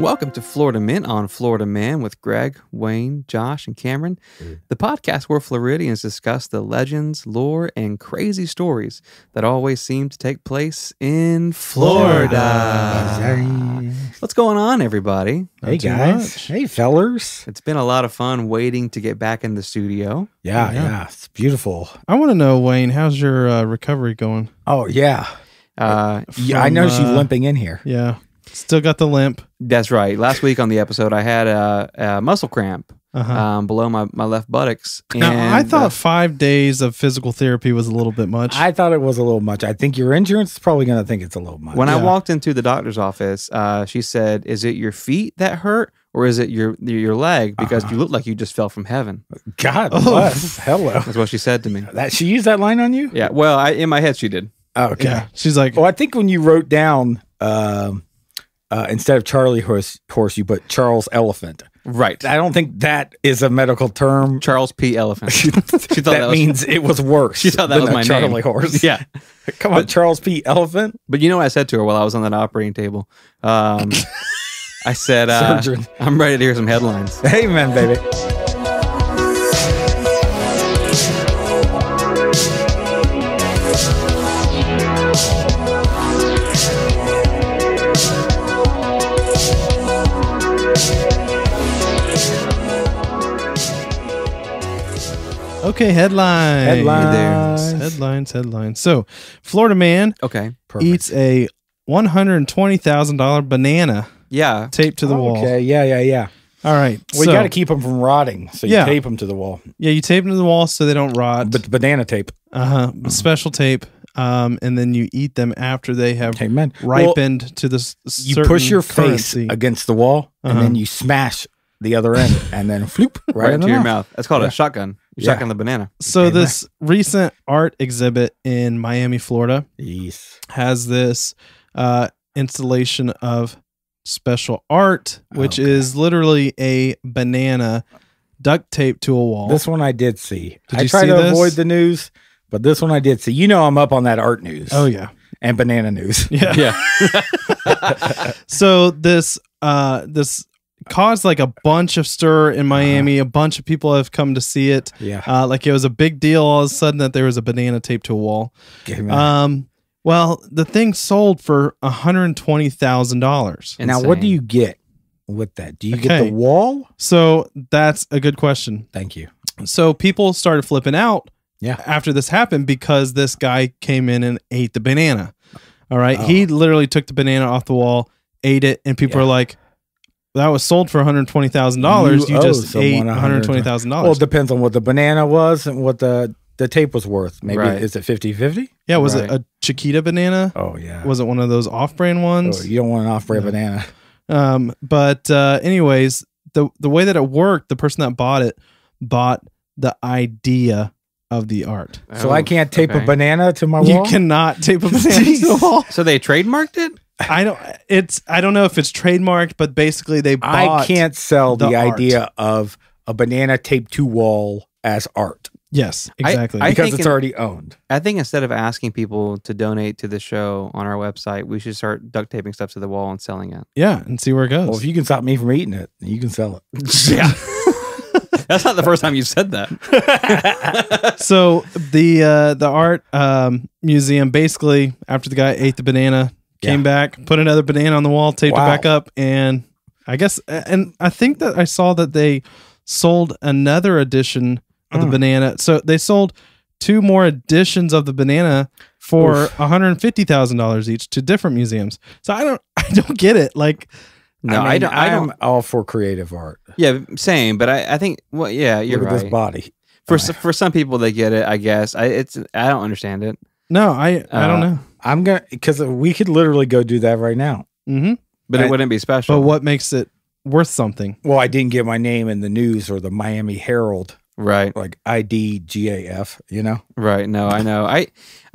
Welcome to Florida Mint on Florida Man with Greg, Wayne, Josh, and Cameron, the podcast where Floridians discuss the legends, lore, and crazy stories that always seem to take place in Florida. What's going on, everybody? Hey, guys. Hey, fellers. It's been a lot of fun waiting to get back in the studio. Yeah. It's beautiful. I want to know, Wayne, how's your recovery going? Oh, yeah. I noticed you limping in here. Yeah. Still got the limp. That's right. Last week on the episode, I had a muscle cramp below my left buttocks. And, now, I thought 5 days of physical therapy was a little bit much. I thought it was a little much. I think your insurance is probably going to think it's a little much. When I walked into the doctor's office, she said, "Is it your feet that hurt, or is it your leg? Because you look like you just fell from heaven." God bless. Hello. That's what she said to me. She used that line on you? Yeah. Well, in my head, she did. Oh, okay. Yeah. She's like, well, I think when you wrote down instead of Charlie horse, you put Charles Elephant. Right. I don't think that is a medical term. Charles P. Elephant. She thought that means it was worse. She thought that was my Charlie name. Horse. Yeah. Come on, Charles P. Elephant. But you know what I said to her while I was on that operating table? I said, Surgeon. I'm ready to hear some headlines. Amen, baby. okay, headlines. Headlines. Headlines. So, Florida man eats a $120,000 banana Yeah. taped to the wall. Okay, yeah. All right. Well, you got to keep them from rotting, so you tape them to the wall. Yeah, you tape them to the wall so they don't rot. But banana tape. Special tape. And then you eat them after they have ripened to the you push your currency. face against the wall, and then you smash the other end, and then floop right into your mouth. That's called a shotgun. You shotgun the banana. So this recent art exhibit in Miami, Florida, has this installation of special art, which is literally a banana duct taped to a wall. This one I did see. I try to avoid the news, but this one I did see. You know I'm up on that art news. Oh, yeah. And banana news. Yeah. So this caused like a bunch of stir in Miami. A bunch of people have come to see it. Yeah. Like it was a big deal all of a sudden that there was a banana taped to a wall. Well, the thing sold for $120,000. Now, what do you get with that? Do you get the wall? So that's a good question. Thank you. So people started flipping out after this happened because this guy came in and ate the banana. All right. He literally took the banana off the wall, ate it, and people are like, that was sold for $120,000. You just ate $120,000. Well, it depends on what the banana was and what the tape was worth. Maybe is it 50-50? Yeah, was it a Chiquita banana? Oh, yeah. Was it one of those off-brand ones? Oh, you don't want an off-brand banana. But anyways, the way that it worked, the person that bought the idea of the art. So I can't tape a banana to my wall? You cannot tape a banana to the wall. So they trademarked it? I don't know if it's trademarked, but basically they bought I can't sell the art. idea of a banana taped to wall as art. Yes, exactly. Because it's already owned. I think instead of asking people to donate to the show on our website, we should start duct taping stuff to the wall and selling it. Yeah, and see where it goes. Well, if you can stop me from eating it, you can sell it. Yeah. That's not the first time you've said that. So the art museum, basically, after the guy ate the banana, came back, put another banana on the wall, taped it back up, and I think that I saw that they sold another edition of the banana. So they sold 2 more editions of the banana for $150,000 each to different museums. So I don't get it. Like, no, I don't. I'm all for creative art. Yeah, same. But I think, you're Look at right. this body. For some people, they get it. I guess I don't understand it. No, I don't know. I'm gonna because we could literally go do that right now. Mm-hmm. But it wouldn't be special. But what makes it worth something? Well, I didn't get my name in the news or the Miami Herald. Right. Like IDGAF, you know? Right. No, I know. I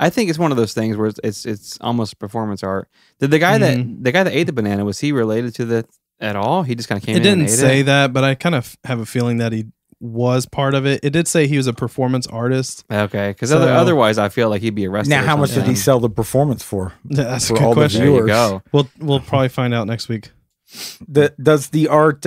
think it's one of those things where it's almost performance art. Did the guy that ate the banana, was he related to the at all? He just kind of came in and ate it? It didn't say that, but I kind of have a feeling that he was part of it. It did say he was a performance artist. Okay, because otherwise I feel like he'd be arrested. Now, how much did he sell the performance for? That's for a good all question. The viewers? There you go. We'll probably find out next week. Does the art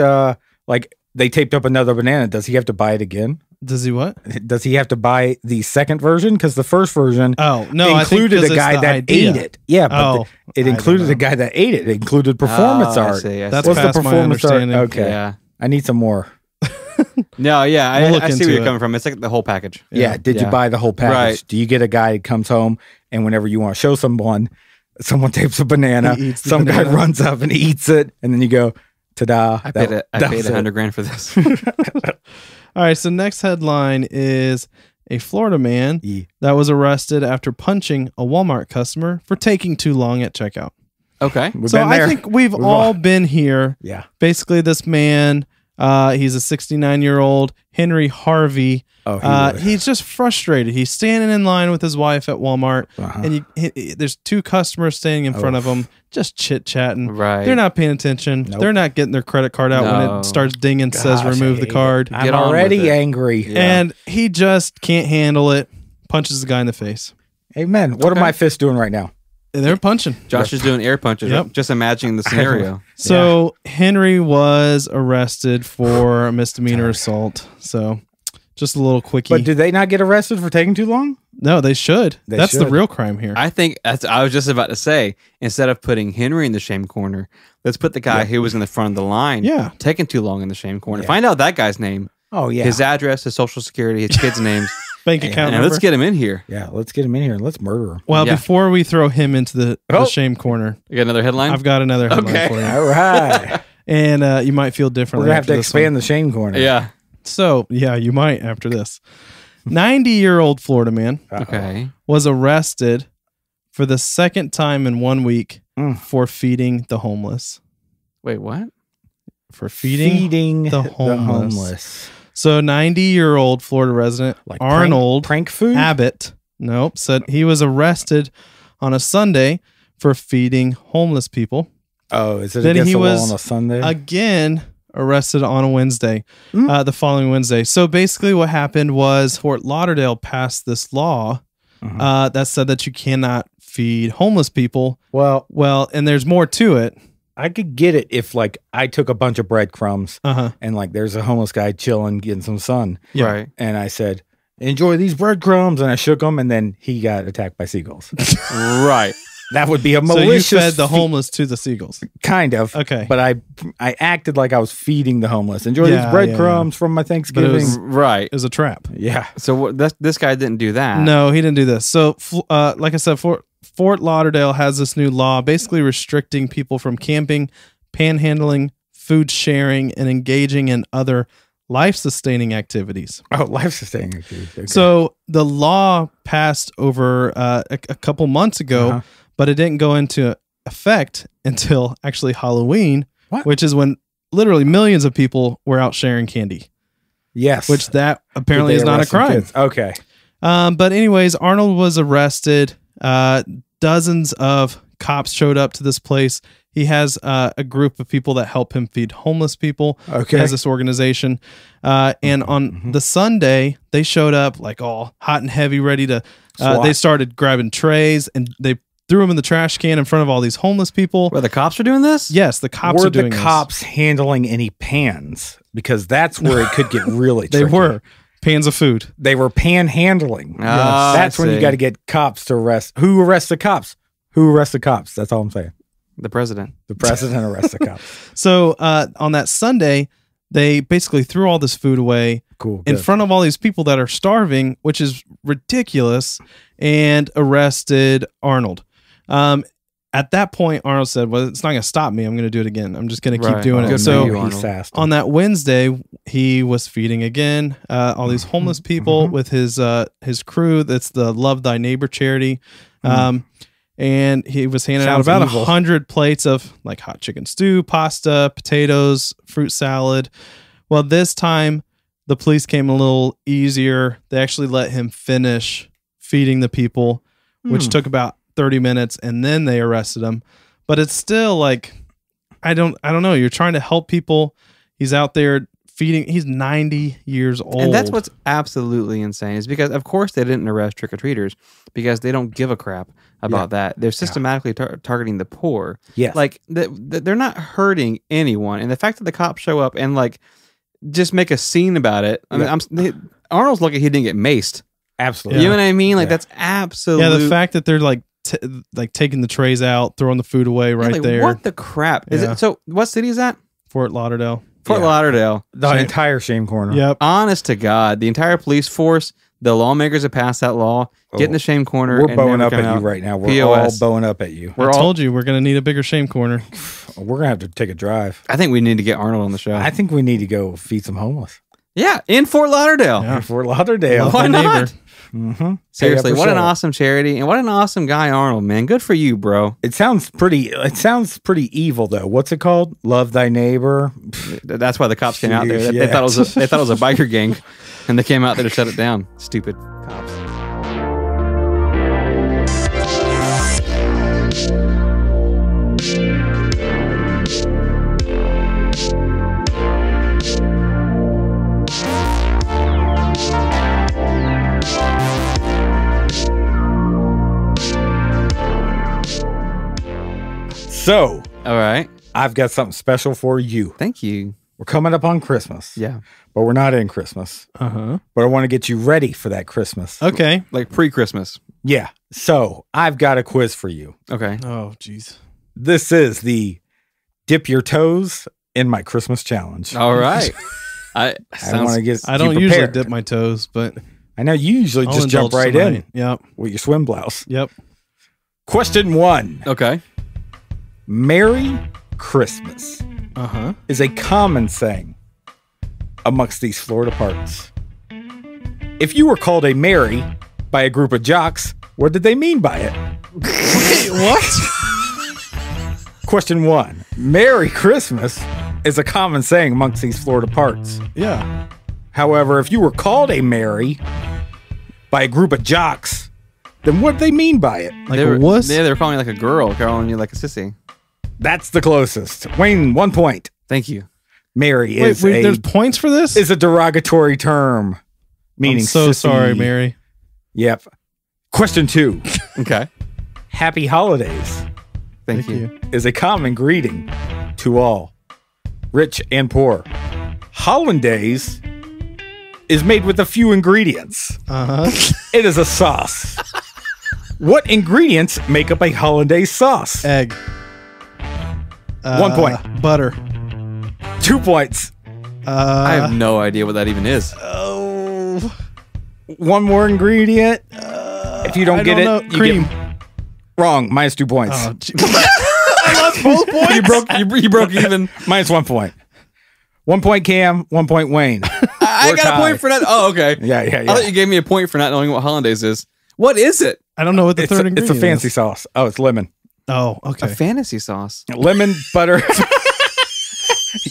like they taped up another banana? Does he have to buy it again? Does he what? Does he have to buy the second version? Because the first version included a guy that ate it. Yeah, but it included a guy that ate it. It included performance art. I see. That's What's past the performance my art? understanding. Okay. Yeah. I need some more. No, yeah, We'll look I see into where you're it. coming from. It's like the whole package. Yeah. Did you buy the whole package? Right. Do you get a guy who comes home and whenever you want to show someone tapes a banana, He eats the some guy banana. runs up and he eats it, and then you go, ta-da. I paid $100,000 for this. All right, so next headline is a Florida man Yeah. that was arrested after punching a Walmart customer for taking too long at checkout. Okay. We've So been I there. think we've all been here. Yeah. Basically, this man, he's a 69-year-old Henry Harvey. Oh, he would. He's just frustrated. He's standing in line with his wife at Walmart, and there's two customers standing in front of him, just chit-chatting. Right. They're not paying attention. Nope. They're not getting their credit card out when No. it starts dinging, says Gosh, remove I the hate card. it. I'm Get on with already it. angry. Yeah. And he just can't handle it. Punches the guy in the face. Amen. What are my fists doing right now? And they're punching. Josh is doing air punches. Yep. Just imagining the scenario. So Henry was arrested for a misdemeanor assault. So just a little quickie. But did they not get arrested for taking too long? No, they should. They That's the should. real crime here. I think I was just about to say, instead of putting Henry in the shame corner, let's put the guy who was in the front of the line, Yeah. taking too long in the shame corner. Find out that guy's name, Oh, yeah. his address, his social security, his kids' names, Bank account and number. let's get him in here. Yeah, let's get him in here and let's murder him. Well, Yeah. before we throw him into the Oh. shame corner, You got another headline? I've got another headline Okay. for you. All right. And you might feel We're differently. going to have to after this one. expand the shame corner. Yeah. So, yeah, you might after this. 90-year-old Florida man Okay. was arrested for the second time in 1 week Mm. for feeding the homeless. Wait, what? For feeding the homeless. homeless. So 90-year-old Florida resident Like Arnold prank food? Abbott, nope, said he was arrested on a Sunday for feeding homeless people. Oh, is it Then against he the law was on a Sunday? Again, arrested on a Wednesday, the following Wednesday. So basically what happened was Fort Lauderdale passed this law that said that you cannot feed homeless people. Well, And there's more to it. I could get it if like I took a bunch of breadcrumbs Uh-huh. and like there's a homeless guy chilling getting some sun. Yeah. Right. And I said, enjoy these breadcrumbs. And I shook him and then he got attacked by seagulls. Right. That would be a So you malicious fed the homeless to the seagulls. kind of. Okay. But I acted like I was feeding the homeless. Enjoy Yeah, these breadcrumbs from my Thanksgiving. was- Right. It was a trap. yeah. So this guy didn't do that. No, he didn't do this. So, like I said, Fort Lauderdale has this new law basically restricting people from camping, panhandling, food sharing, and engaging in other life-sustaining activities. Oh, life sustaining activity. Okay. So the law passed over a couple months ago, but it didn't go into effect until actually Halloween, What? which is when literally millions of people were out sharing candy, yes. which that apparently Did is they not a arrest some crime. kids? Okay. But anyways, Arnold was arrested. Dozens of cops showed up to this place. He has a group of people that help him feed homeless people. Okay. He has this organization. And on the Sunday, they showed up like all hot and heavy, ready to. SWAT. They started grabbing trays and they threw them in the trash can in front of all these homeless people. Where the cops are doing this? Yes, the cops Were are doing the this. cops handling any pans? Because that's where it could get really They tricky. were pans of food. They were panhandling. Ah, That's I when you see. got to get cops to arrest. Who arrests the cops? Who arrests the cops? That's all I'm saying. The president. The president arrests the cops. So on that Sunday, they basically threw all this food away. Cool. In good. front of all these people that are starving, which is ridiculous, and arrested Arnold. At that point, Arnold said, well, it's not going to stop me. I'm going to do it again. I'm just going to keep Right. doing Good it. for So you, He's Arnold. sassed. on that Wednesday, he was feeding again all these homeless people with his crew. That's the Love Thy Neighbor charity. And he was handing Sounds out about evil. 100 plates of like hot chicken stew, pasta, potatoes, fruit salad. Well, this time the police came a little easier. They actually let him finish feeding the people, which took about 30 minutes, and then they arrested him. But it's still like, I don't know. You're trying to help people. He's out there feeding. He's 90 years old. And that's what's absolutely insane is because, of course, they didn't arrest trick-or-treaters because they don't give a crap about that. They're systematically targeting the poor. Yes. Like, they're not hurting anyone. And the fact that the cops show up and, like, just make a scene about it. I mean, Arnold's lucky he didn't get maced. Absolutely. You know what I mean? Like, that's absolute. Yeah, the fact that they're, like taking the trays out, throwing the food away there. What the crap? Is it? So, what city is that? Fort Lauderdale. Fort Lauderdale. The entire shame corner. Yep. Honest to God, the entire police force, the lawmakers have passed that law, get in the shame corner. We're bowing up at you right now. We're all bowing up at you. I told you we're going to need a bigger shame corner. We're going to have to take a drive. I think we need to get Arnold on the show. I think we need to go feed some homeless. Yeah, in Fort Lauderdale. Yeah, Fort Lauderdale. Why not? Mm-hmm. Seriously, what an awesome charity and what an awesome guy, Arnold, man. Good for you, bro. It sounds pretty evil though. What's it called? Love thy neighbor. That's why the cops came out there. They thought it was a biker gang and they came out there to shut it down. Stupid cops. So, all right, I've got something special for you. Thank you. We're coming up on Christmas. Yeah. But we're not in Christmas. Uh-huh. But I want to get you ready for that Christmas. Okay. Like pre-Christmas. Yeah. So, I've got a quiz for you. Okay. Oh, jeez. This is the Dip Your Toes in My Christmas Challenge. All right. I don't usually dip my toes, but I know you usually just jump right in. Yep. With your swim blouse. Yep. Question 1. Okay. Merry Christmas is a common saying amongst these Florida parts. If you were called a Mary by a group of jocks, what did they mean by it? Wait, what? Question 1. Merry Christmas is a common saying amongst these Florida parts. Yeah. However, if you were called a Mary by a group of jocks, then what did they mean by it? Like a wuss? Yeah, they were calling you like a girl, calling you like a sissy. That's the closest. Wayne, 1 point. Thank you. Mary Wait, there's points for this? Is a derogatory term. Meaning I'm so sissy. sorry, Mary. Yep. Question 2. Okay. Happy holidays. Thank you. Is a common greeting to all, rich and poor. Hollandaise is made with a few ingredients. It is a sauce. What ingredients make up a hollandaise sauce? Egg. 1 point. Butter. 2 points. I have no idea what that even is. Oh. One more ingredient. If you don't get it, cream. Wrong. Minus 2 points. Oh, I lost both points. You broke even. Minus 1 point. 1 point Cam, 1 point Wayne. I got a point for that. Oh, okay. Yeah. I thought you gave me a point for not knowing what hollandaise is. What is it? I don't know what the third ingredient is. It's a fancy sauce. Oh, it's lemon. Oh, okay. A fantasy sauce. Lemon, butter.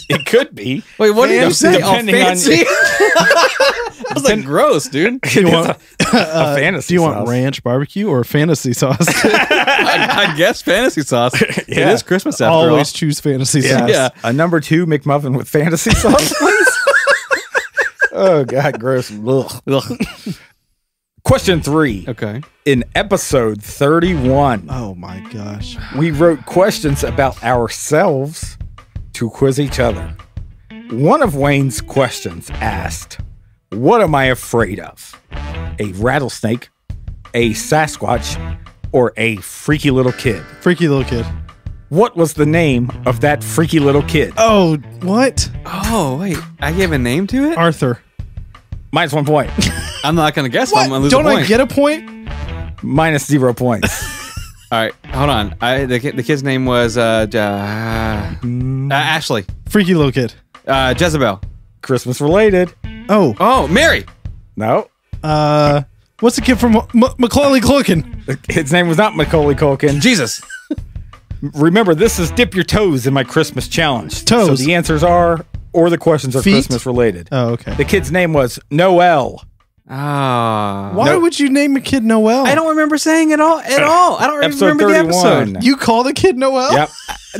It could be. Wait, what did you say? Oh, Depending on- fancy? I was like, gross, dude. Do you want a fantasy Do you sauce. want ranch barbecue or fantasy sauce? I guess fantasy sauce. It is Christmas after all. Always choose fantasy sauce. Yeah. A number 2 McMuffin with fantasy sauce, please. Oh, God, gross. Ugh. Question 3. Okay. In episode 31, Oh my gosh. we wrote questions about ourselves to quiz each other. One of Wayne's questions asked, what am I afraid of? A rattlesnake, a Sasquatch, or a freaky little kid? Freaky little kid. What was the name of that freaky little kid? Oh, what? Oh, wait. I gave a name to it? Arthur. Minus 1 point. I'm not going to guess. What? I'm going to lose Don't a point. I get a point? Minus 0 points. All right. Hold on. The kid's name was Ashley. Freaky little kid. Jezebel. Christmas related. Oh. Oh, Mary. No. What's the kid from Macaulay Culkin? His name was not Macaulay Culkin. Jesus. Remember, this is Dip Your Toes in My Christmas Challenge. Toes. So the answers are, or the questions are Feet? Christmas related. Oh, okay. The kid's name was Noel. Ah. Why would you name a kid Noel? I don't remember saying it all at all. I don't Episode remember 31. the episode. You called a kid Noel? Yep.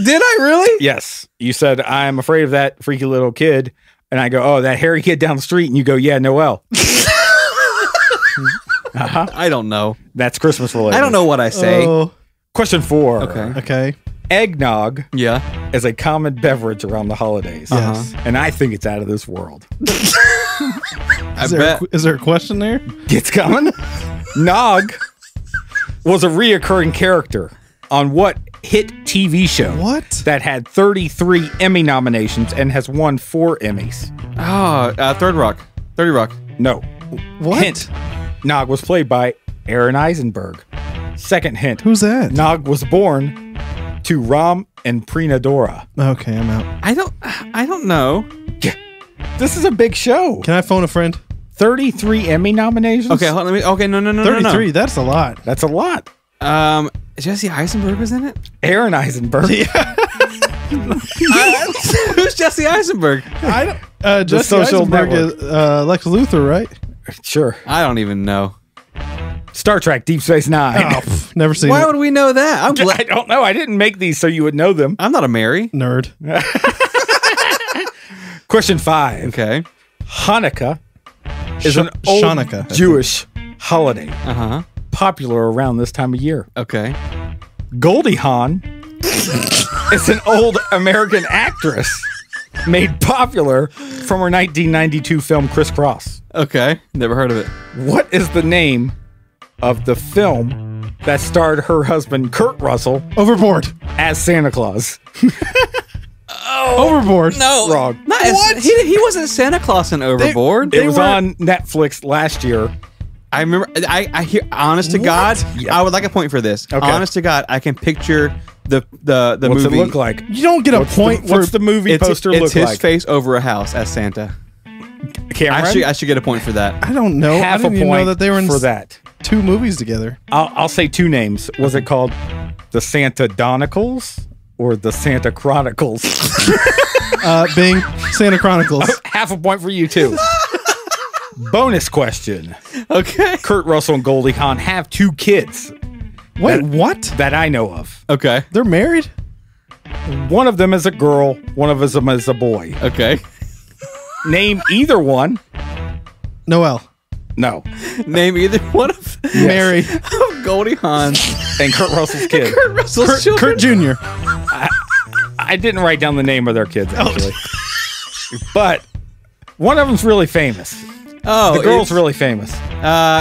Did I really? Yes. You said, I'm afraid of that freaky little kid. And I go, oh, that hairy kid down the street. And you go, yeah, Noel. I don't know. That's Christmas related. I don't know what I say. Question 4. Okay. Eggnog Yeah. is a common beverage around the holidays. Yes. And I think it's out of this world. Is there a question there? It's coming. Nog was a reoccurring character on what hit TV show? What? That had 33 Emmy nominations and has won 4 Emmys. Oh, 30 Rock. No. What? Hint. Nog was played by Aaron Eisenberg. Second hint. Who's that? Nog was born to Ram and Prina Dora. Okay, I'm out. I don't know. Yeah. This is a big show. Can I phone a friend? 33 Emmy nominations? Okay, hold on, no. 33, that's a lot. That's a lot. Jesse Eisenberg was in it? Aaron Eisenberg. Yeah. Who's Jesse Eisenberg? I don't. Jesse Social Eisenberg Network. is Lex Luthor, right? Sure. I don't even know. Star Trek Deep Space Nine. Oh, never seen Why it. would we know that? I don't know. I didn't make these so you would know them. I'm not a Mary. Nerd. Question 5. Okay. Hanukkah is an old Hanukkah, I Jewish holiday Uh-huh. popular around this time of year. Okay. Goldie Hawn is an old American actress made popular from her 1992 film Crisscross. Okay. Never heard of it. What is the name of the film that starred her husband Kurt Russell Overboard. as Santa Claus? Overboard. No. Wrong. What? He wasn't Santa Claus in Overboard. It was on Netflix last year. I remember. I hear. Honest to God, Yeah. I would like a point for this. Okay. Honest to God, I can picture the What's movie. it look like? You don't get a point for. What's the movie poster it's look his like? face over a house as Santa. Cameron? I should get a point for that. I don't know. Half I didn't a even point know that they were in for that. 2 movies together. I'll say 2 names. Was it called the Santa Donicles or the Santa Chronicles? Bing, Santa Chronicles. Half a point for you too. Bonus question. Okay. Kurt Russell and Goldie Hawn have 2 kids Wait, what? that I know of. Okay. They're married? One of them is a girl, one of them is a boy. Okay. Name either one. Noel. No. Name either one of Mary. Goldie Hawn. And Kurt Russell's kid. Kurt Russell's children. Kurt Jr. I didn't write down the name of their kids, actually. But one of them's really famous. Oh, The girl's really famous.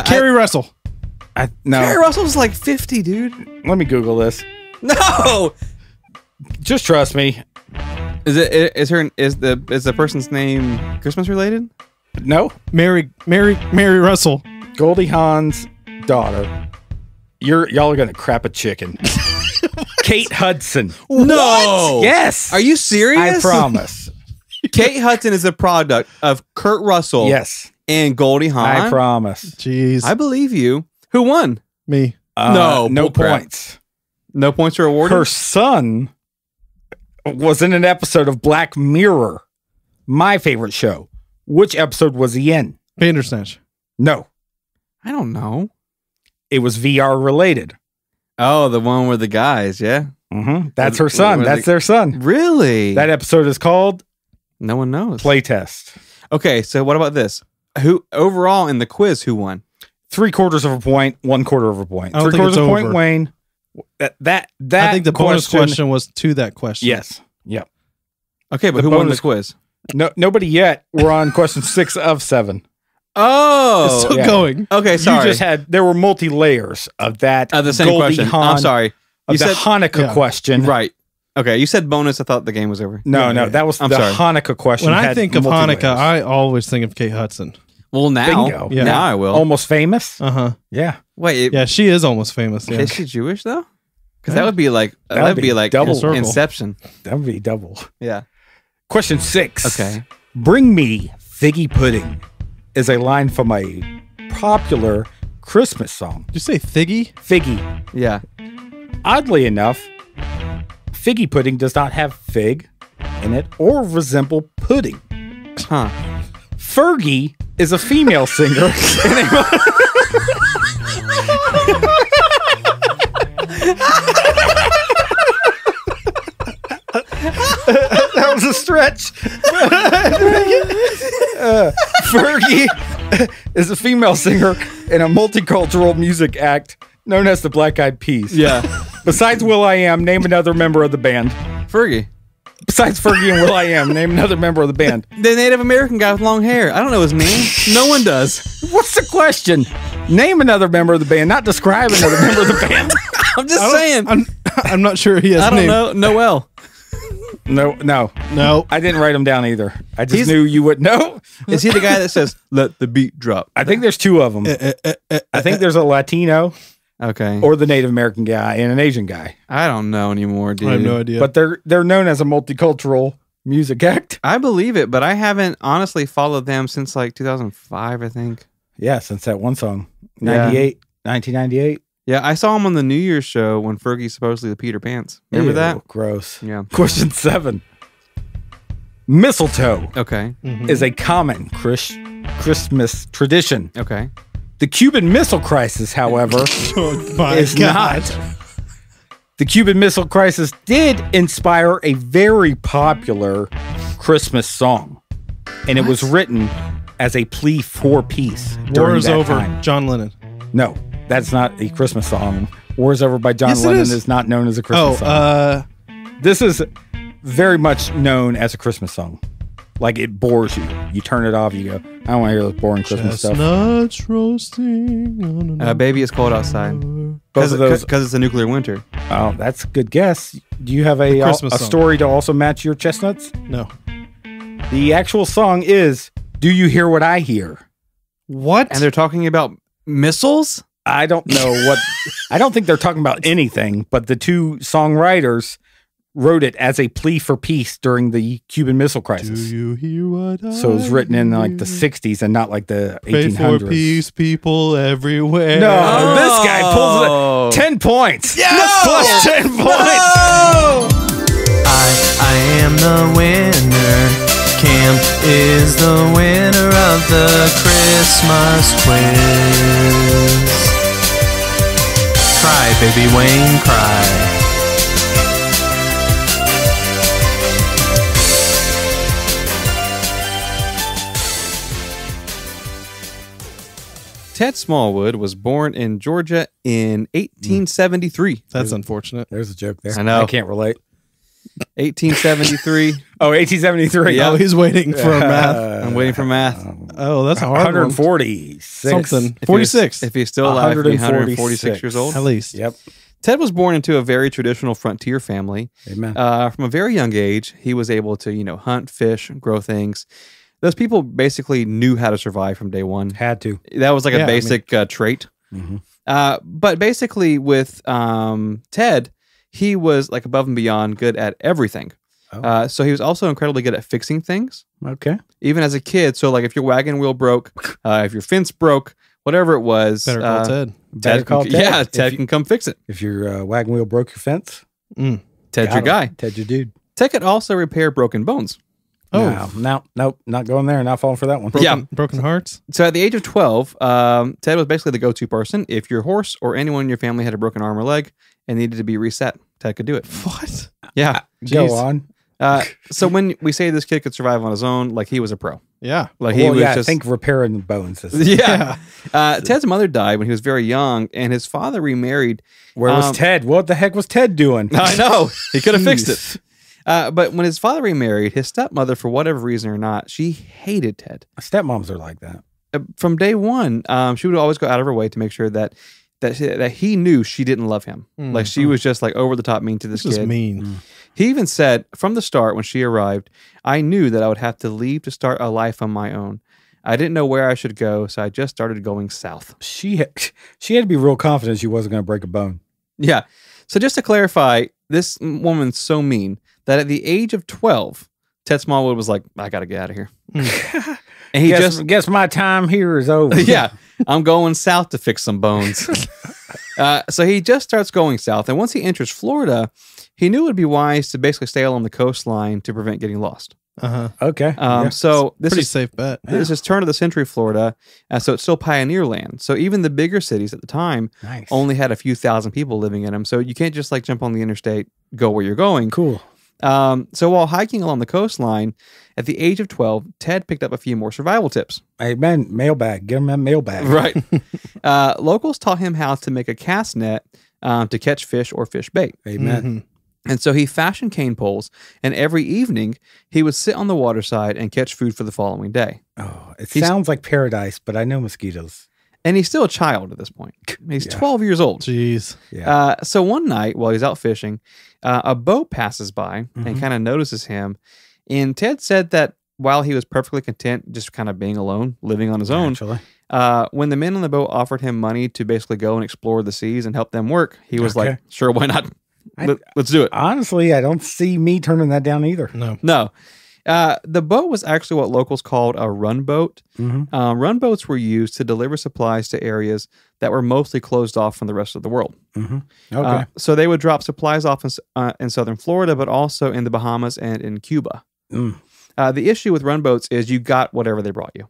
Carrie Russell. No. Carrie Russell's like 50, dude. Let me Google this. No. Just trust me. Is the person's name Christmas related? No. Mary Russell. Goldie Hawn's daughter. Y'all are gonna crap a chicken. Kate Hudson. No. Yes. Are you serious? I promise. Kate Hudson is a product of Kurt Russell. Yes. And Goldie Hawn. I promise. Jeez. I believe you. Who won? Me. No bullcrap. points. No points are awarded. Her son was in an episode of Black Mirror, my favorite show. Which episode was he in? Bandersnatch. No, I don't know. it was VR related. Oh, the one with the guys. Yeah. Mm-hmm. That's her son. That's their son. Really? That episode is called No one knows. Playtest. Okay, so what about this? Who overall in the quiz? Who won? 3/4 of a point, 1/4 of a point. I don't think 3/4 it's of a point, over. Wayne. That I think the bonus question was to that question. Yes. Yep. Okay, but The who won the bonus- quiz? No, nobody yet. We're on question 6 of 7. Oh, It's still yeah. going. okay. Sorry. You just had there were multi layers of that. the same Goldie question. Hawn, I'm sorry. Of You the said Hanukkah Yeah. question. right. Okay, you said bonus. I thought the game was over. No, that was I'm the sorry. Hanukkah question. When I had think of multi-layers. Hanukkah, I always think of Kate Hudson. Well, now, Bingo. Yeah. now I will. Almost famous. Uh-huh. Yeah. Wait, Yeah, she is almost famous. Yeah. is she Jewish though? Because that would be like That'd be double. Historical. Inception. That would be double. Yeah. Question 6. Okay. Bring me figgy pudding is a line from a popular Christmas song. Did you say Figgy? Figgy. Yeah. Oddly enough, figgy pudding does not have fig in it or resemble pudding. Huh. Fergie is a female singer. That That was a stretch. Fergie is a female singer in a multicultural music act known as the Black Eyed Peas. Yeah. Besides will.i.am, name another member of the band. Fergie. Besides Fergie and will.i.am, name another member of the band. The Native American guy with long hair. I don't know his name. No one does. What's the question? Name another member of the band, not describe another member of the band. I'm just saying. I'm not sure he has I a name. don't know. Noel. No. I didn't write him down either. I just knew you would know. Is he the guy that says, let the beat drop? I think there's two of them. I think there's a Latino Okay. or the Native American guy and an Asian guy. I don't know anymore, dude. I have no idea. But they're known as a multicultural music act. I believe it, but I haven't honestly followed them since like 2005, I think. Yeah, since that one song. Yeah. 1998. Yeah, I saw him on the New Year's show when Fergie's supposedly the Peter Pants. Remember Ew, that? Gross. Yeah. Question 7. Mistletoe Okay. is a common Christmas tradition. Okay. The Cuban Missile Crisis, however, Oh, my is God. not. The Cuban Missile Crisis did inspire a very popular Christmas song, and it was written as a plea for peace. War during is that over. time. John Lennon. No, that's not a Christmas song. War is Over by John Yes, it Lennon is. is not known as a Christmas song. Oh, This is very much known as a Christmas song. Like, it bores you. You turn it off, you go, I don't want to hear this boring Christmas stuff. chestnuts roasting on a Baby, it's cold outside. Both of those. Because it's a nuclear winter. Oh, that's a good guess. Do you have a Christmas song. story to also match your chestnuts? No. The actual song is Do You Hear What I Hear? What? And they're talking about missiles? I don't know what. I don't think they're talking about anything, but the two songwriters wrote it as a plea for peace during the Cuban Missile Do Crisis. you hear what So it was written in like the hear? 60s and not like the Pray for 1800s. peace, people everywhere. No, Oh. this guy pulls it. 10 points. Yes! Plus 10 points. I am the winner. Cam is the winner of the Christmas quiz. Cry, baby Wayne, cry. Ted Smallwood was born in Georgia in 1873. That's unfortunate. There's a joke there. I know. I can't relate. 1873. Oh, 1873. Yeah. Oh, he's waiting for math. I'm waiting for math. Oh, that's a hard one. 146. Something. If he was- 46. If he's still alive, he'd be 146 146 years old. At least. Yep. Ted was born into a very traditional frontier family. Amen. From a very young age, he was able to, hunt, fish, grow things. Those people basically knew how to survive from day one. Had to. That was like Yeah, a basic trait. Mhm. But basically with Ted, he was like above and beyond good at everything. Oh. So he was also incredibly good at fixing things, Okay. even as a kid. So like if your wagon wheel broke, if your fence broke, whatever it was. Better call Ted. Better call Ted. Yeah, If Ted you- can come fix it. If your wagon wheel broke your fence, Mm. Ted's got your him. guy. Ted's your dude. Ted could also repair broken bones. Oh. No, nope, not going there. Not falling for that one. Broken hearts? So at the age of 12, Ted was basically the go-to person. If your horse or anyone in your family had a broken arm or leg and needed to be reset, Ted could do it. What? Yeah. Go Jeez. on. So when we say this kid could survive on his own, like he was a pro. Yeah. Like he Well, was yeah, just I think repairing bones. Is, yeah. Ted's mother died when he was very young, and his father remarried. Where was Ted? What the heck was Ted doing? I know he could have fixed Jeez. it. But when his father remarried, his stepmother, for whatever reason or not, she hated Ted. Stepmoms are like that. From day one, she would always go out of her way to make sure that he knew she didn't love him. Like she was just like over the top mean to this This is kid. mean. He even said from the start when she arrived, I knew that I would have to leave to start a life on my own. I didn't know where I should go, so I just started going south. She had to be real confident she wasn't going to break a bone. Yeah. So just to clarify, this woman's so mean that at the age of 12, Ted Smallwood was like, I got to get out of here. And he guess my time here is over. yeah, I'm going south to fix some bones. So he just starts going south. And once he enters Florida, he knew it would be wise to basically stay along the coastline to prevent getting lost. Uh-huh. Okay. So this Pretty is safe bet. this is turn of the century Florida. So it's still pioneer land. So even the bigger cities at the time Nice. only had a few thousand people living in them. So you can't just like jump on the interstate, go where you're going. Cool. So while hiking along the coastline, at the age of 12, Ted picked up a few more survival tips. Amen. Mailbag. Give him that mailbag. Right. Locals taught him how to make a cast net to catch fish or fish bait. Amen. And so he fashioned cane poles, and every evening he would sit on the waterside and catch food for the following day. Oh, it sounds like paradise, but I know mosquitoes. And he's still a child at this point. He's 12 years old. Jeez. Yeah. So one night while he's out fishing, a boat passes by and kind of notices him. And Ted said that while he was perfectly content just kind of being alone, living on his own, when the men on the boat offered him money to basically go and explore the seas and help them work, he was like, sure, why not? Let's do it. Honestly, I don't see me turning that down either. No. The boat was actually what locals called a run boat. Run boats were used to deliver supplies to areas that were mostly closed off from the rest of the world. Okay. So they would drop supplies off in southern Florida, but also in the Bahamas and in Cuba. The issue with run boats is you got whatever they brought you.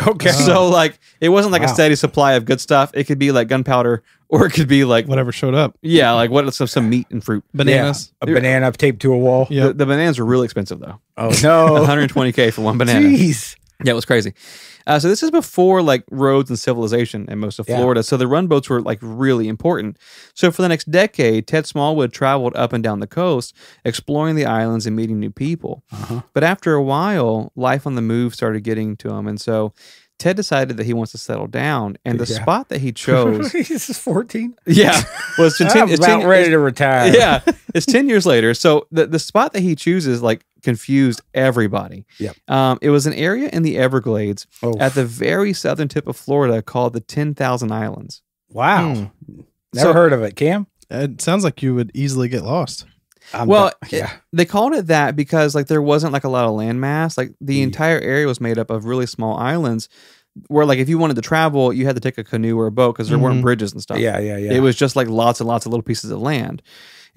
Okay. So like it wasn't like a steady supply of good stuff. It could be like gunpowder, or it could be like Whatever showed up. Yeah, like some meat and fruit. Bananas. A banana taped to a wall. Yeah. The bananas were really expensive though. Oh no. $120K for one banana. Jeez. Yeah, it was crazy. So this is before like roads and civilization in most of Florida. So the run boats were like really important. So for the next decade, Ted Smallwood traveled up and down the coast, exploring the islands and meeting new people. But after a while, life on the move started getting to him. And so Ted decided that he wants to settle down. And the spot that he chose... He's 14. Yeah. Well, I'm about ready to retire. Yeah. It's 10 years later. So the spot that he chooses like confused everybody. Yep. It was an area in the Everglades at the very southern tip of Florida called the 10,000 Islands. Wow. Never heard of it, Cam? It sounds like you would easily get lost. They called it that because like there wasn't like a lot of landmass. Like the entire area was made up of really small islands where like if you wanted to travel, you had to take a canoe or a boat because there weren't bridges and stuff. Yeah. It was just like lots and lots of little pieces of land.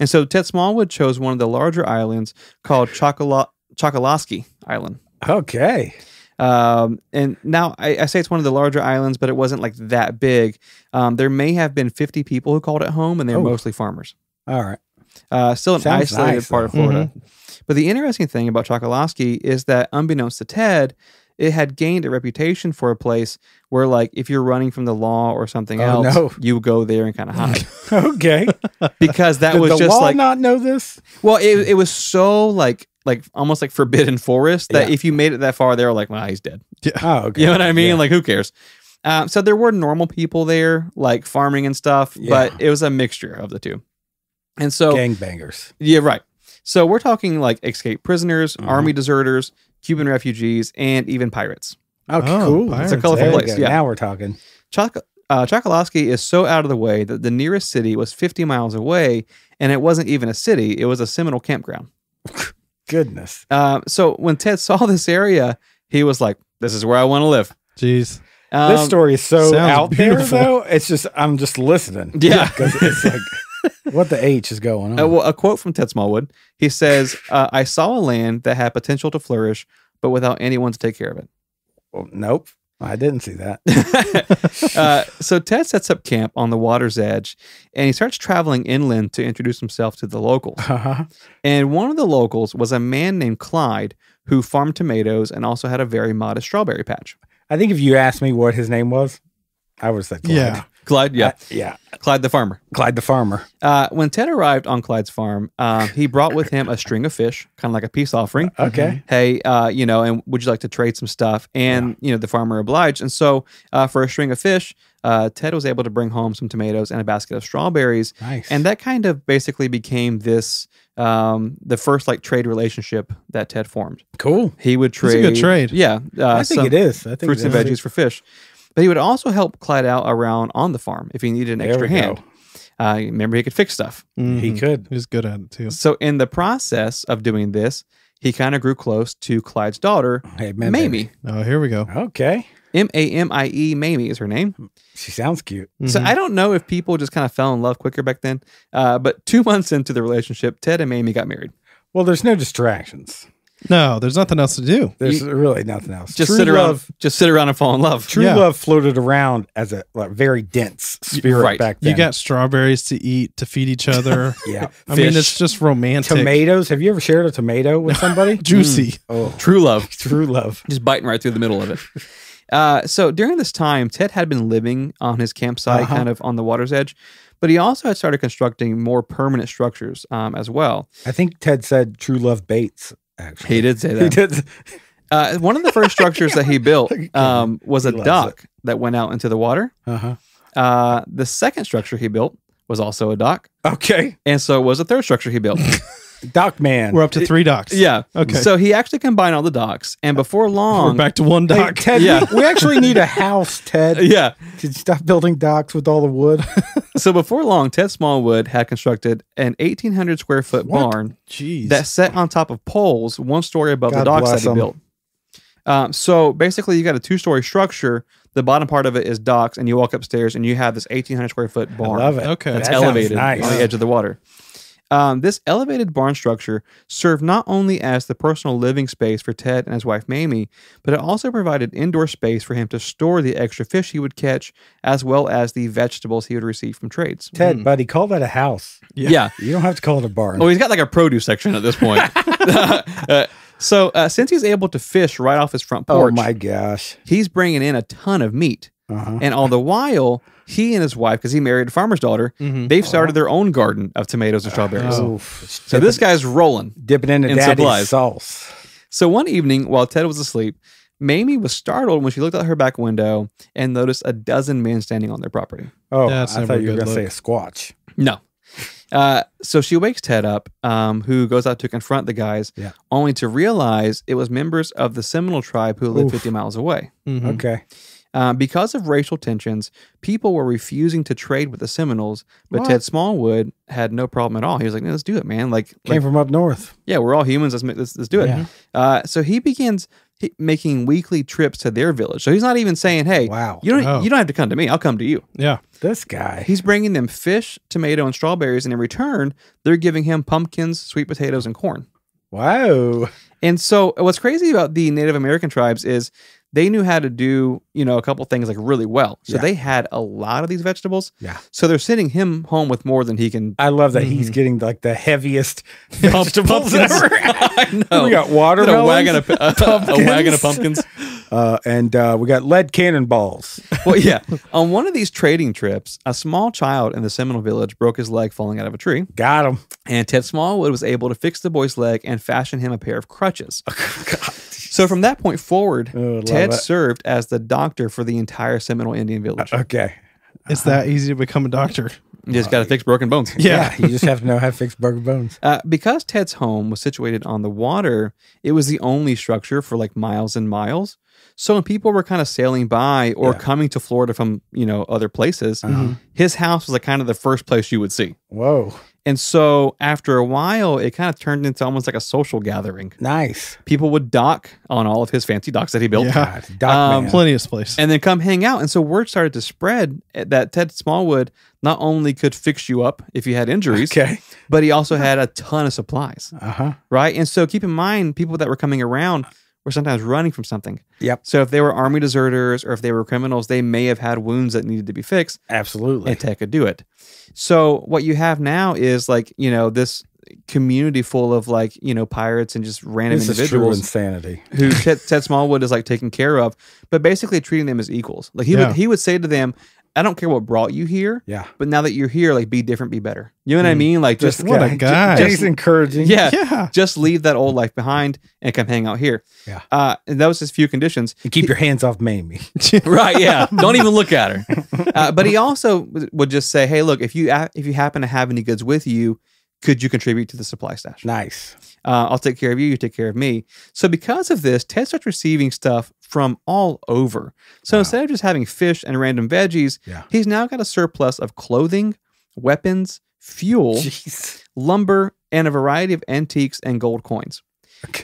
And so Ted Smallwood chose one of the larger islands called Chokoloskee Island. Okay. And now I say it's one of the larger islands, but it wasn't like that big. There may have been 50 people who called it home, and they were mostly farmers. All right. Still an Sounds isolated nice, part of Florida. But the interesting thing about Chokoloskee is that unbeknownst to Ted, it had gained a reputation for a place where like if you're running from the law or something else, you go there and kind of hide. Okay. Because that Did was the just law like not know this? Well, it was so like almost like forbidden forest that if you made it that far, they were like, well, he's dead. Yeah. Oh, okay. You know what I mean? Like, who cares? So there were normal people there, like farming and stuff, but it was a mixture of the two. And so gangbangers. Yeah, right. So we're talking like escaped prisoners, army deserters, Cuban refugees, and even pirates. Okay, cool. Pirates. It's a colorful place. Yeah. Now we're talking. Chokoloskee is so out of the way that the nearest city was 50 miles away, and it wasn't even a city. It was a Seminole campground. Goodness. So when Ted saw this area, he was like, this is where I want to live. Jeez. This story is so out beautiful. there, though. It's just, I'm just listening. Yeah. Because it's like, what the H is going on? Well, a quote from Ted Smallwood. He says, I saw a land that had potential to flourish, but without anyone to take care of it. Well, nope. I didn't see that. So Ted sets up camp on the water's edge, and he starts traveling inland to introduce himself to the locals. And one of the locals was a man named Clyde, who farmed tomatoes and also had a very modest strawberry patch. I think if you asked me what his name was, I would have said Clyde. Yeah. Clyde, yeah. Clyde the farmer. Clyde the farmer. When Ted arrived on Clyde's farm, he brought with him a string of fish, kind of like a peace offering. Okay. Hey, and would you like to trade some stuff? And, the farmer obliged. And so for a string of fish, Ted was able to bring home some tomatoes and a basket of strawberries. Nice. And that kind of basically became this, the first like trade relationship that Ted formed. Cool. He would trade. It's a good trade. Yeah. I think it is. I think fruits and veggies for fish. But he would also help Clyde out around on the farm if he needed an extra hand. Remember, he could fix stuff. He could. He was good at it too. So in the process of doing this, he kind of grew close to Clyde's daughter, Mamie. Oh, here we go. Okay. Mamie, Mamie is her name. She sounds cute. So I don't know if people just kind of fell in love quicker back then. But 2 months into the relationship, Ted and Mamie got married. Well, there's no distractions. No, there's nothing else to do. There's really nothing else. Just sit around and fall in love. True love floated around as a very dense spirit back then. You got strawberries to eat, to feed each other. Yeah. I mean, it's just romantic. Tomatoes. Have you ever shared a tomato with somebody? Juicy. Oh, True love. true love. Just biting right through the middle of it. So during this time, Ted had been living on his campsite, kind of on the water's edge, but he also had started constructing more permanent structures as well. I think Ted said true love baits, actually. He did say that. He did. One of the first structures that he built was a He loves dock that went out into the water. Uh-huh. The second structure he built was also a dock. Okay. And so was the third structure he built. Dock man. We're up to 3 docks. Yeah. Okay. So he actually combined all the docks. And before long... We're back to 1 Hey, dock. Ted, we actually need a house, Ted. Yeah. Could you stop building docks with all the wood? So before long, Ted Smallwood had constructed an 1,800 square foot barn Jeez. that sat on top of poles 1 story above the God docks that bless he 'em. built. So basically, you got a 2-story structure. The bottom part of it is docks, and you walk upstairs, and you have this 1,800 square foot barn. I love it. Okay. That's That sounds elevated nice. on the edge of the water. This elevated barn structure served not only as the personal living space for Ted and his wife Mamie, but it also provided indoor space for him to store the extra fish he would catch, as well as the vegetables he would receive from trades. Ted, buddy, call that a house. Yeah. You don't have to call it a barn. Oh, he's got like a produce section at this point. So since he's able to fish right off his front porch, Oh, my gosh. he's bringing in a ton of meat. Uh-huh. And all the while, he and his wife, because he married a farmer's daughter, they've started their own garden of tomatoes and strawberries. Oof. So this guy's rolling. Dipping into in daddy's supplies. sauce. So one evening, while Ted was asleep, Mamie was startled when she looked out her back window and noticed a dozen men standing on their property. Oh, That's I never thought a you were good going to say look. a squatch. No. So she wakes Ted up, who goes out to confront the guys, Yeah. only to realize it was members of the Seminole tribe who lived Oof. 50 miles away. Mhm. Okay. Because of racial tensions, people were refusing to trade with the Seminoles, but What? Ted Smallwood had no problem at all. He was like, "No, let's do it, man. Came from up north. Yeah, we're all humans. Let's do it." So he begins making weekly trips to their village. So he's not even saying, "Hey, Wow. you don't Oh. have to come to me. I'll come to you." Yeah. This guy. He's bringing them fish, tomato, and strawberries, and in return, they're giving him pumpkins, sweet potatoes, and corn. Wow. And so, what's crazy about the Native American tribes is they knew how to do, a couple things like really well. So Yeah. they had a lot of these vegetables. Yeah. So they're sending him home with more than he can. I love that he's getting like the heaviest vegetables pumpkins. ever. I know. We got A watermelons. wagon of pumpkins. And we got lead cannonballs. Well, yeah. On one of these trading trips, a small child in the Seminole village broke his leg falling out of a tree. Got him. And Ted Smallwood was able to fix the boy's leg and fashion him a pair of crutches. So from that point forward, love Ted it. served as the doctor for the entire Seminole Indian village. Okay. It's that easy to become a doctor. You just got to fix broken bones. Yeah. You just have to know how to fix broken bones. Because Ted's home was situated on the water, it was the only structure for like miles and miles. So when people were kind of sailing by or coming to Florida from, other places, his house was like kind of the first place you would see. Whoa. And so after a while, it kind of turned into almost like a social gathering. Nice. People would dock on all of his fancy docks that he built. Yeah. God, Doc man. Plenty of space. And then come hang out. And so word started to spread that Ted Smallwood not only could fix you up if you had injuries, Okay. but he also had a ton of supplies, Uh-huh. right? And so keep in mind, people that were coming around were sometimes running from something. Yep. So if they were army deserters or if they were criminals, they may have had wounds that needed to be fixed, Absolutely. and Ted could do it. So what you have now is like, this community full of like, pirates and just random This is true individuals insanity. who Ted Smallwood is like taking care of, but basically treating them as equals. Like he would say to them, I don't care what brought you here, Yeah. but now that you're here, like be different, be better. You know what I mean? Like just What a guy. He's encouraging. yeah, just leave that old life behind and come hang out here. Yeah. And that was his few conditions. And keep your hands off Mamie. Right? Yeah. Don't even look at her. But he also would just say, "Hey, look, if you happen to have any goods with you, could you contribute to the supply stash? Nice. I'll take care of you. You take care of me." So because of this, Ted starts receiving stuff from all over. So instead of just having fish and random veggies, he's now got a surplus of clothing, weapons, fuel, Jeez. lumber, and a variety of antiques and gold coins.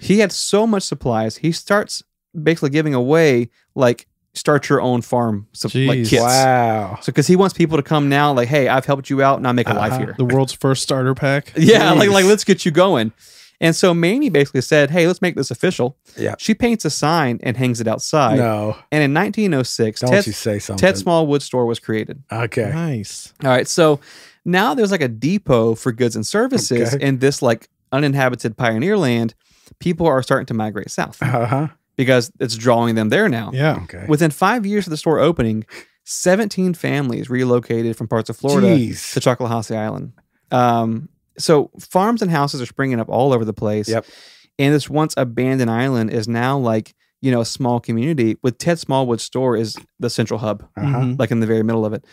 He had so much supplies, he starts basically giving away like start your own farm like Jeez. kits. Wow. So because he wants people to come now, like, hey, I've helped you out, now make a life here. The world's first starter pack. Yeah, Jeez. like let's get you going. And so Mamie basically said, hey, let's make this official. Yeah. She paints a sign and hangs it outside. No. And in 1906, Don't you say something. Ted Smallwood store was created. Okay. Nice. All right. So now there's like a depot for goods and services in this like uninhabited pioneer land. People are starting to migrate south because it's drawing them there now. Yeah. Okay. Within 5 years of the store opening, 17 families relocated from parts of Florida to Choctawhatchee Island. So farms and houses are springing up all over the place. Yep. And this once abandoned island is now like, you know, a small community with Ted Smallwood's store is the central hub, like in the very middle of it.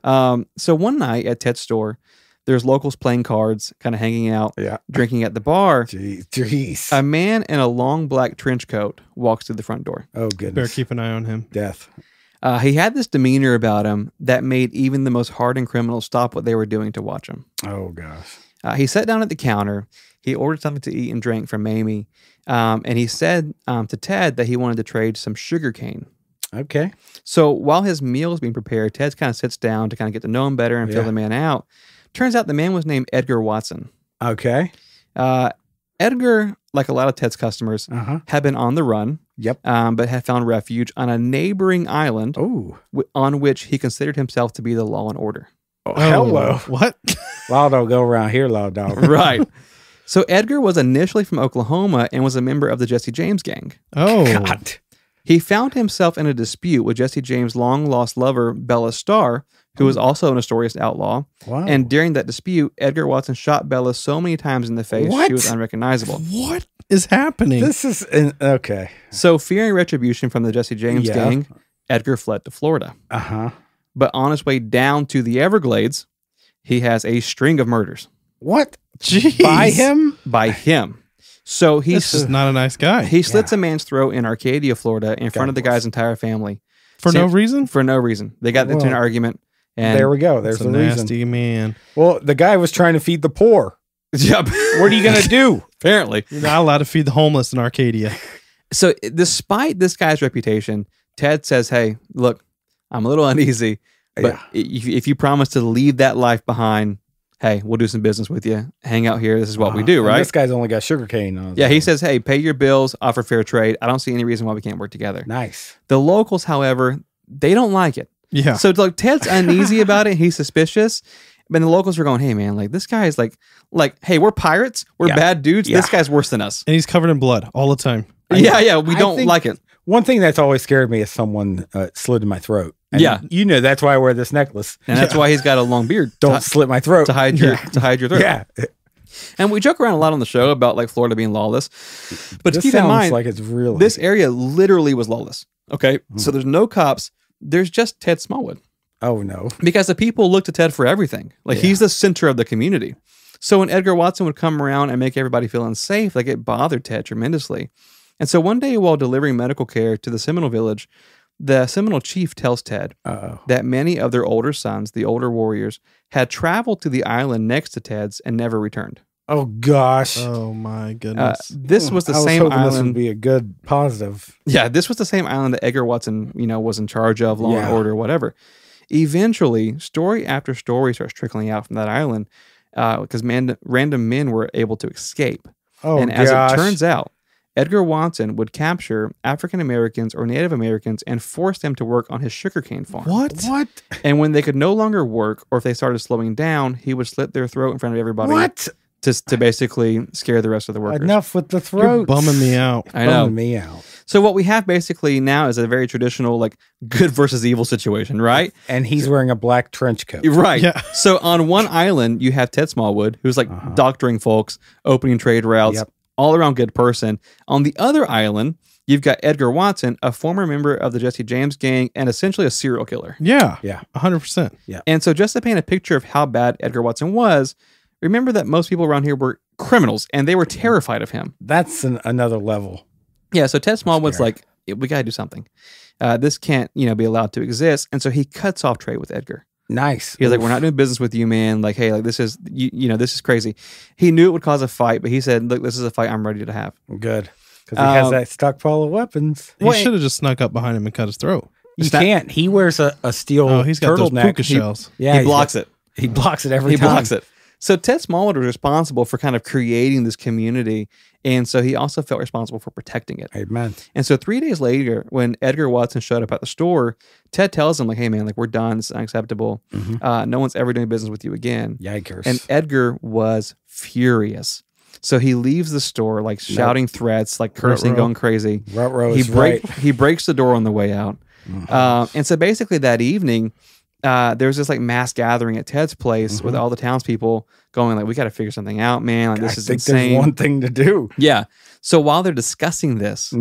So one night at Ted's store, there's locals playing cards, kind of hanging out, drinking at the bar. Jeez. A man in a long black trench coat walks through the front door. Oh, goodness. Better keep an eye on him. Death. He had this demeanor about him that made even the most hardened criminals stop what they were doing to watch him. Oh, gosh. He sat down at the counter. He ordered something to eat and drink from Mamie. And he said to Ted that he wanted to trade some sugar cane. Okay. So while his meal is being prepared, Ted kind of sits down to kind of get to know him better and feel the man out. Turns out the man was named Edgar Watson. Okay. Edgar, like a lot of Ted's customers, had been on the run. Yep. But had found refuge on a neighboring island on which he considered himself to be the law and order. Oh, hello. What? Law don't go around here, law dog. Right. So Edgar was initially from Oklahoma and was a member of the Jesse James gang. Oh. God. He found himself in a dispute with Jesse James' long-lost lover, Bella Starr, who was also a notorious outlaw. Wow. And during that dispute, Edgar Watson shot Bella so many times in the face, she was unrecognizable. What is happening? This is okay. So fearing retribution from the Jesse James gang, Edgar fled to Florida. But on his way down to the Everglades, he has a string of murders. What? Jeez. By him? By him. So This is not a nice guy. He slits a man's throat in Arcadia, Florida, in front of the guy's entire family. For no reason? For no reason. They got into an argument. And there we go. There's the reason. Nasty man. Well, the guy was trying to feed the poor. Yep. What are you going to do? Apparently. You're not allowed to feed the homeless in Arcadia. So despite this guy's reputation, Ted says, hey, look, I'm a little uneasy, but if you promise to leave that life behind, hey, we'll do some business with you. Hang out here. This is what we do, right? This guy's only got sugarcane on. Yeah, he says, hey, pay your bills, offer fair trade. I don't see any reason why we can't work together. Nice. The locals, however, they don't like it. Yeah. So like Ted's uneasy about it. He's suspicious. But the locals are going, hey, man, like this guy is like, hey, we're pirates. We're bad dudes. This guy's worse than us. And he's covered in blood all the time. We don't like it. One thing that's always scared me is someone slit in my throat. And you know that's why I wear this necklace. And that's why he's got a long beard. Don't slit my throat. To hide your throat. Yeah. And we joke around a lot on the show about like Florida being lawless. But this keep in mind, like it's really this area literally was lawless. Okay. So there's no cops. There's just Ted Smallwood. Oh, no. Because the people look to Ted for everything. Like he's the center of the community. So when Edgar Watson would come around and make everybody feel unsafe, like it bothered Ted tremendously. And so one day while delivering medical care to the Seminole village, the Seminole chief tells Ted that many of their older sons, the older warriors, had traveled to the island next to Ted's and never returned. Oh, gosh. Oh, my goodness. This was the same island. This would be a good positive. Yeah, this was the same island that Edgar Watson, was in charge of, law and order, whatever. Eventually, story after story starts trickling out from that island because random men were able to escape. Oh, and as it turns out, Edgar Watson would capture African Americans or Native Americans and force them to work on his sugarcane farm. What? And when they could no longer work or if they started slowing down, he would slit their throat in front of everybody. What? To basically scare the rest of the workers. Enough with the throat. You're bumming me out. I know. Bumming me out. So what we have basically now is a very traditional like good versus evil situation, right? And he's wearing a black trench coat. Right. Yeah. So on one island, you have Ted Smallwood, who's like doctoring folks, opening trade routes, all around good person. On the other island, you've got Edgar Watson, a former member of the Jesse James gang and essentially a serial killer. Yeah. Yeah. 100%. Yeah. And so just to paint a picture of how bad Edgar Watson was, remember that most people around here were criminals and they were terrified of him. That's another level. Yeah, so Ted Smallwood's like, we got to do something. This can't, be allowed to exist. And so he cuts off trade with Edgar. Nice. He's like, we're not doing business with you, man. Like, hey, like this is, this is crazy. He knew it would cause a fight, but he said, look, this is a fight I'm ready to have. Good. Because he has that stockpile of weapons. He should have just snuck up behind him and cut his throat. You can't. He wears a steel he's got those turtleneck. puka shells. He blocks it. He blocks it every He time. blocks it. So Ted Smallwood was responsible for kind of creating this community, and so he also felt responsible for protecting it. Amen. And so 3 days later, when Edgar Watson showed up at the store, Ted tells him, like, hey, man, like, we're done. This is unacceptable. No one's ever doing business with you again. Yikers. And Edgar was furious. So he leaves the store, like, shouting threats, like, cursing, going crazy. He breaks the door on the way out. And so basically that evening, there's this, like, mass gathering at Ted's place with all the townspeople going, like, we got to figure something out, man. Like, this is insane. There's one thing to do. Yeah. So while they're discussing this,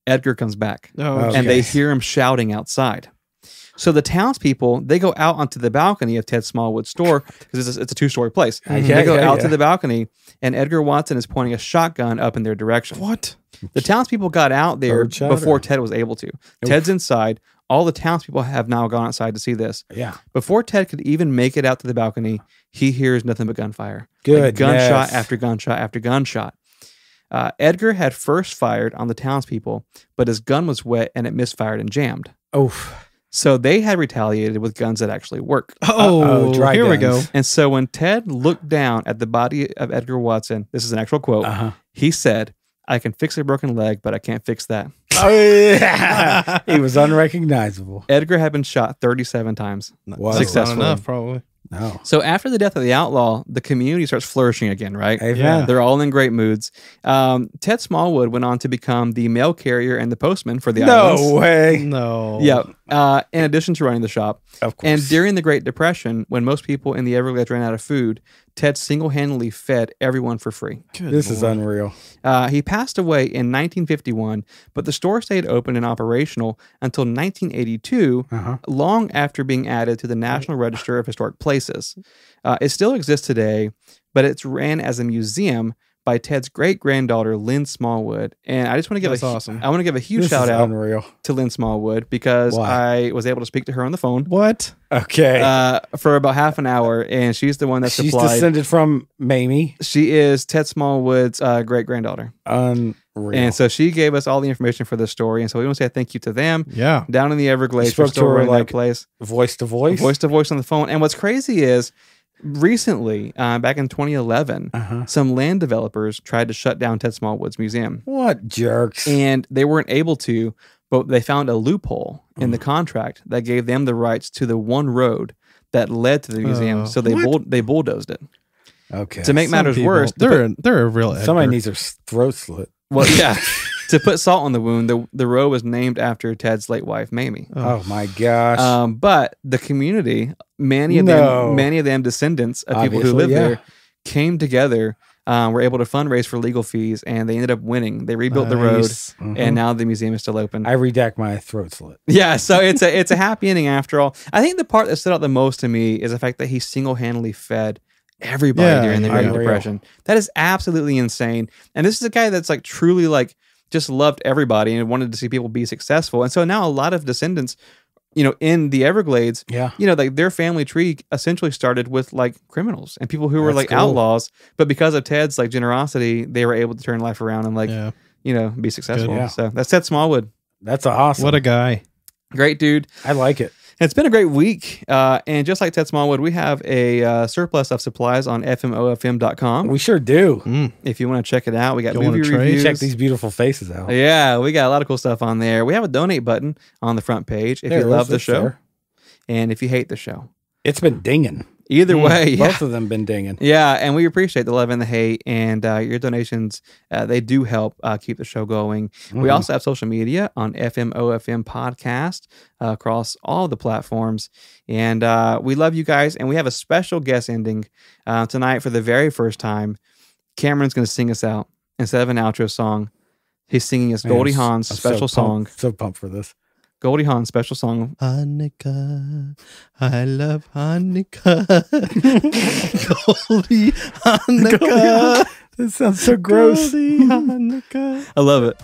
Edgar comes back. And they hear him shouting outside. So the townspeople, they go out onto the balcony of Ted Smallwood's store, because it's a 2-story place. They go out to the balcony, and Edgar Watson is pointing a shotgun up in their direction. What? The townspeople got out there before Ted was able to. Ted's inside. All the townspeople have now gone outside to see this. Yeah. Before Ted could even make it out to the balcony, he hears nothing but gunfire. Good. Gunshot after gunshot after gunshot. Edgar had first fired on the townspeople, but his gun was wet and it misfired and jammed. So they had retaliated with guns that actually work. Here we go. And so when Ted looked down at the body of Edgar Watson, this is an actual quote, he said, I can fix a broken leg, but I can't fix that. He was unrecognizable. Edgar had been shot 37 times. Successfully. Not enough, probably. No. So after the death of the outlaw, the community starts flourishing again, right? Amen. They're all in great moods. Ted Smallwood went on to become the mail carrier and the postman for the islands. No way. No. Yeah. In addition to running the shop. Of course. And during the Great Depression, when most people in the Everglades ran out of food, Ted single-handedly fed everyone for free. This is unreal. He passed away in 1951, but the store stayed open and operational until 1982, long after being added to the National Register of Historic Places. It still exists today, but it's ran as a museum by Ted's great-granddaughter, Lynn Smallwood. And I just want to give I want to give a huge shout out to Lynn Smallwood, because I was able to speak to her on the phone. What? Okay. For about half an hour, and she's the one that She's supplied. descended from Mamie. She is Ted Smallwood's great-granddaughter. Unreal. And so she gave us all the information for this story, and so we want to say thank you to them. Yeah. Down in the Everglades, spoke to her like place. Voice to voice? Voice to voice on the phone. And what's crazy is, recently, back in 2011, some land developers tried to shut down Ted Smallwood's museum. What jerks. And they weren't able to, but they found a loophole in the contract that gave them the rights to the one road that led to the museum. So they bulldozed it. Okay. To make matters worse, they're a real Edgar. Somebody needs their throat slit. Well, yeah. To put salt on the wound, the road was named after Ted's late wife, Mamie. Oh my gosh. But the community, many of them descendants of people who live there, came together, were able to fundraise for legal fees, and they ended up winning. They rebuilt the road, and now the museum is still open. I redact my throat slit. Yeah, so it's a happy ending after all. I think the part that stood out the most to me is the fact that he single-handedly fed everybody during the Great Depression. That is absolutely insane. And this is a guy that's like truly like just loved everybody and wanted to see people be successful. And so now a lot of descendants, in the Everglades, like their family tree essentially started with like criminals and people who were like outlaws. But because of Ted's like generosity, they were able to turn life around and like, be successful. Good, yeah. So that's Ted Smallwood. That's awesome. What a guy. Great dude. I like it. It's been a great week. And just like Ted Smallwood, we have a surplus of supplies on fmofm.com. We sure do. If you want to check it out, we got movie reviews. Check these beautiful faces out. Yeah, we got a lot of cool stuff on there. We have a donate button on the front page if you love the show and if you hate the show. It's been dinging. Either way. Both of them been dinging. Yeah, and we appreciate the love and the hate, and your donations, they do help keep the show going. We also have social media on FMOFM Podcast across all the platforms, and we love you guys, and we have a special guest ending tonight for the very first time. Cameron's going to sing us out instead of an outro song. He's singing us Goldie Hawn's special song. So pumped for this. Goldie Hawn's special song. Hanukkah, I love Hanukkah. Goldie Hanukkah. That sounds so gross. Goldie Hanukkah. I love it.